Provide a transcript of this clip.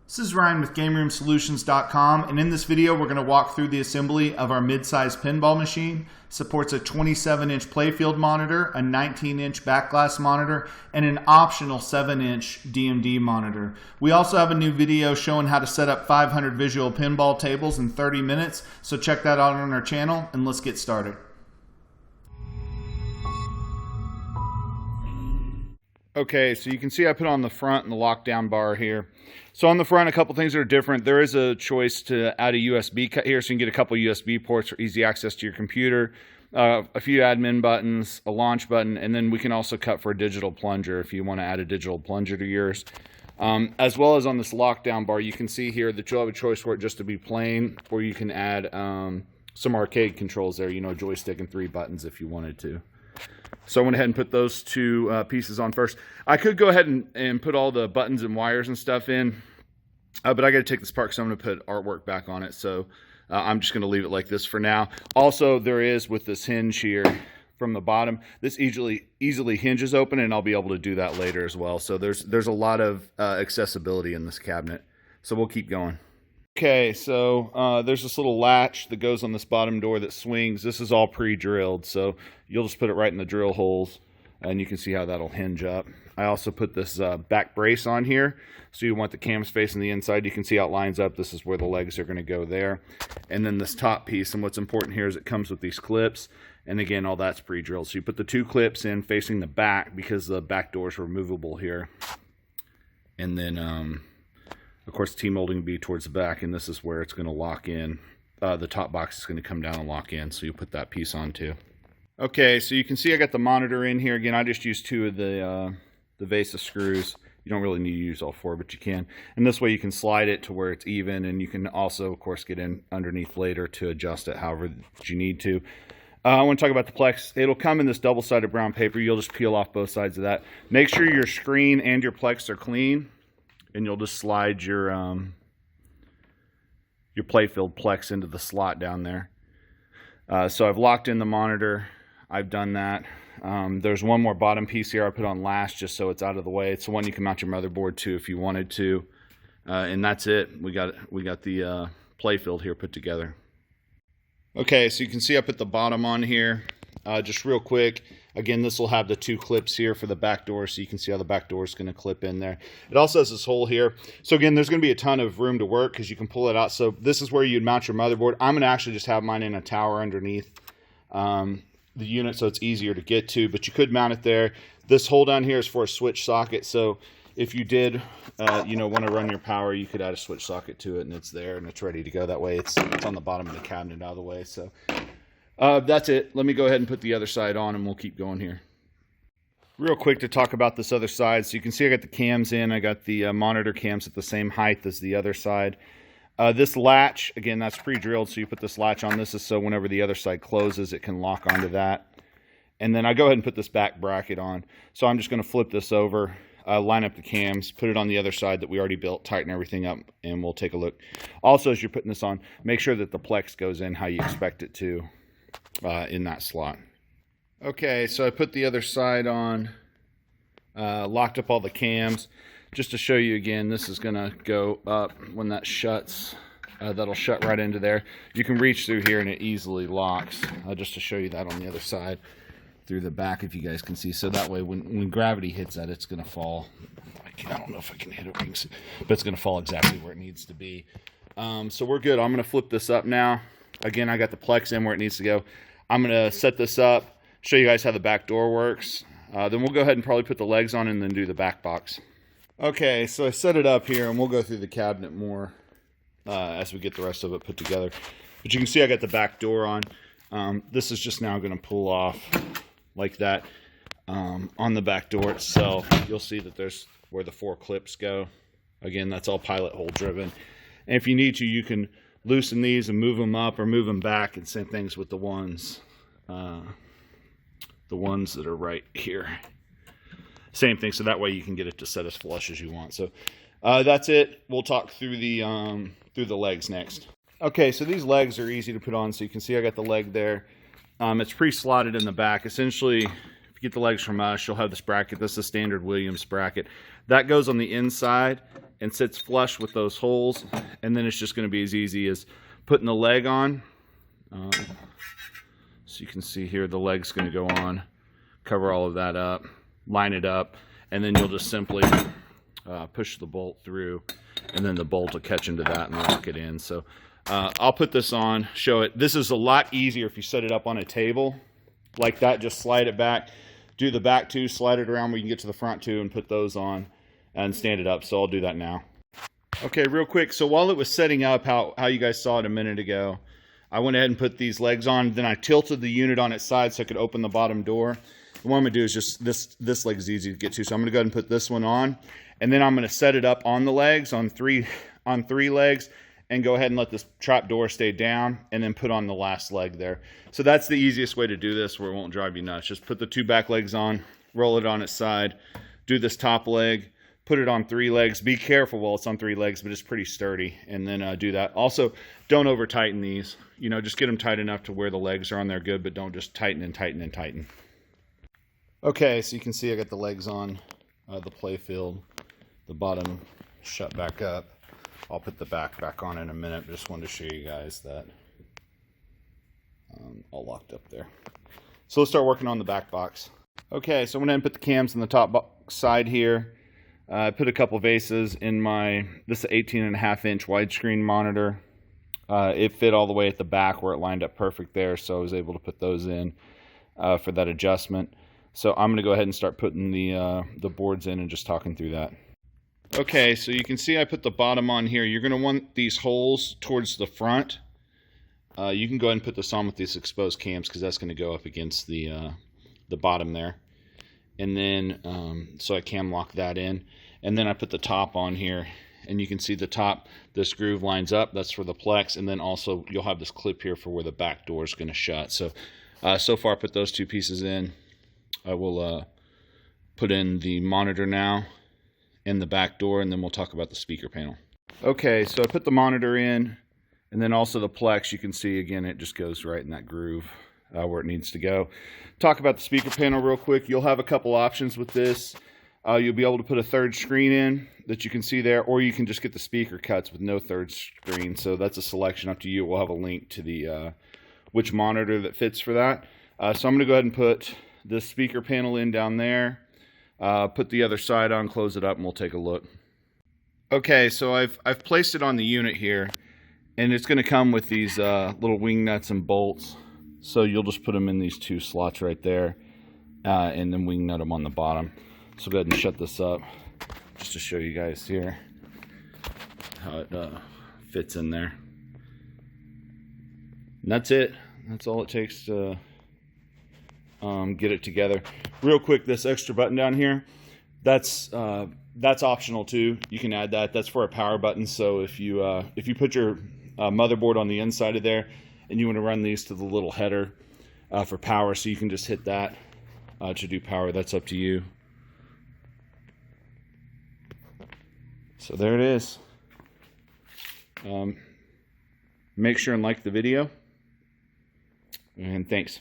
This is Ryan with GameRoomSolutions.com, and in this video we're going to walk through the assembly of our mid-size pinball machine. It supports a 27-inch playfield monitor, a 19-inch backglass monitor, and an optional 7-inch DMD monitor. We also have a new video showing how to set up 500 visual pinball tables in 30 minutes, so check that out on our channel, and let's get started. Okay, so you can see I put on the front and the lockdown bar here. So on the front, a couple things that are different. There is a choice to add a USB cut here, so you can get a couple USB ports for easy access to your computer, a few admin buttons, a launch button, and then we can also cut for a digital plunger if you want to add a digital plunger to yours. As well as on this lockdown bar, you can see here that you'll have a choice for it just to be plain, or you can add some arcade controls there, you know, a joystick and 3 buttons if you wanted to. So I went ahead and put those two pieces on first. I could go ahead and put all the buttons and wires and stuff in, but I got to take this apart because I'm going to put artwork back on it. So I'm just going to leave it like this for now. Also, there is with this hinge here from the bottom, this easily hinges open, and I'll be able to do that later as well. So there's a lot of accessibility in this cabinet. So we'll keep going. Okay, so there's this little latch that goes on this bottom door that swings. This is all pre-drilled, so you'll just put it right in the drill holes, and you can see how that'll hinge up. I also put this back brace on here, so you want the cams facing the inside. You can see how it lines up. This is where the legs are going to go there. And then this top piece, and what's important here is it comes with these clips, and again, all that's pre-drilled. So you put the 2 clips in facing the back because the back doors are removable here. And then of course, the T-molding will be towards the back, and this is where it's going to lock in. The top box is going to come down and lock in, so you put that piece on too. Okay, so you can see I got the monitor in here. Again, I just used 2 of the VESA screws. You don't really need to use all 4, but you can. And this way you can slide it to where it's even, and you can also, of course, get in underneath later to adjust it however you need to. I want to talk about the Plex. It'll come in this double-sided brown paper. You'll just peel off both sides of that. Make sure your screen and your Plex are clean, and you'll just slide your playfield Plex into the slot down there. So I've locked in the monitor. I've done that. There's one more bottom piece here I put on last just so it's out of the way. It's the one you can mount your motherboard to if you wanted to. And that's it. We got the playfield here put together. Okay, so you can see I put the bottom on here. Just real quick. Again, this will have the 2 clips here for the back door, so you can see how the back door is going to clip in there. It also has this hole here. So again, there's going to be a ton of room to work because you can pull it out. So this is where you'd mount your motherboard. I'm going to actually just have mine in a tower underneath the unit so it's easier to get to, but you could mount it there. This hole down here is for a switch socket, so if you did want to run your power, you could add a switch socket to it, and it's there and it's ready to go. That way it's on the bottom of the cabinet out of the way. So that's it. Let me go ahead and put the other side on, and we'll keep going here. Real quick to talk about this other side. So you can see I got the cams in. I got the monitor cams at the same height as the other side. This latch, again, that's pre-drilled, so you put this latch on. This is so whenever the other side closes, it can lock onto that. And then I go ahead and put this back bracket on. So I'm just going to flip this over, line up the cams, put it on the other side that we already built, tighten everything up, and we'll take a look. Also, as you're putting this on, make sure that the Plex goes in how you expect it to. In that slot. Okay, so I put the other side on, locked up all the cams. Just to show you again, this is going to go up when that shuts. That'll shut right into there. You can reach through here and it easily locks. Just to show you that on the other side through the back, if you guys can see. So that way when gravity hits that, it's going to fall. I don't know if I can hit it, but it's going to fall exactly where it needs to be. So we're good. I'm going to flip this up now. Again, I got the Plex in where it needs to go. I'm going to set this up, show you guys how the back door works. Then we'll go ahead and probably put the legs on and then do the back box. Okay, so I set it up here, and we'll go through the cabinet more as we get the rest of it put together. But you can see I got the back door on. This is just now going to pull off like that on the back door itself. You'll see that there's where the 4 clips go. Again, that's all pilot hole driven. And if you need to, you can loosen these and move them up or move them back, and same things with the ones that are right here. Same thing, so that way you can get it to set as flush as you want. So that's it. We'll talk through the legs next. Okay, so these legs are easy to put on. So you can see I got the leg there. It's pre-slotted in the back. Essentially, if you get the legs from us, you'll have this bracket. This is a standard Williams bracket. That goes on the inside and sits flush with those holes. And then it's just going to be as easy as putting the leg on. So you can see here the leg's going to go on, cover all of that up, line it up, and then you'll just simply push the bolt through, and then the bolt will catch into that and lock it in. So I'll put this on, show it. This is a lot easier if you set it up on a table like that. Just slide it back, do the back two, slide it around where you can get to the front two, and put those on and stand it up. So I'll do that now. Okay, real quick. So while it was setting up, how you guys saw it a minute ago, I went ahead and put these legs on. Then I tilted the unit on its side so I could open the bottom door. What I'm going to do is just, this leg is easy to get to. So I'm going to go ahead and put this one on. And then I'm going to set it up on the legs, on three legs, and go ahead and let this trap door stay down, and then put on the last leg there. So that's the easiest way to do this where it won't drive you nuts. Just put the two back legs on, roll it on its side, do this top leg, put it on 3 legs. Be careful while it's on 3 legs, but it's pretty sturdy. And then do that. Also, don't over tighten these. You know, just get them tight enough to where the legs are on there good, but don't just tighten and tighten and tighten. Okay, so you can see I got the legs on the play field. The bottom shut back up. I'll put the back on in a minute. Just wanted to show you guys that all locked up there. So let's start working on the back box. Okay, so I'm going to put the cams on the top side here. I put a couple vases in this 18.5-inch widescreen monitor. It fit all the way at the back where it lined up perfect there, so I was able to put those in for that adjustment. So I'm going to go ahead and start putting the boards in and just talking through that. Okay, so you can see I put the bottom on here. You're going to want these holes towards the front. You can go ahead and put this on with these exposed cams because that's going to go up against the bottom there. And then, so I cam lock that in. And then I put the top on here. And you can see the top, this groove lines up. That's for the plex. And then also you'll have this clip here for where the back door is going to shut. So, so far I put those 2 pieces in. I will put in the monitor now and the back door, and then we'll talk about the speaker panel. Okay, so I put the monitor in, and then also the plex. You can see again it just goes right in that groove where it needs to go. Talk about the speaker panel real quick. You'll have a couple options with this. You'll be able to put a 3rd screen in that you can see there, or you can just get the speaker cuts with no 3rd screen. So that's a selection up to you. We'll have a link to the which monitor that fits for that. So I'm going to go ahead and put the speaker panel in down there. Put the other side on, close it up, and we'll take a look. Okay, so I've placed it on the unit here, and it's going to come with these little wing nuts and bolts. So you'll just put them in these 2 slots right there, and then wing nut them on the bottom. So go ahead and shut this up, just to show you guys here how it fits in there. And that's it. That's all it takes to get it together. Real quick, this extra button down here, that's optional too. You can add that. That's for a power button. So if you put your motherboard on the inside of there and you want to run these to the little header for power, so you can just hit that to do power. That's up to you. So there it is. Make sure and like the video, and thanks.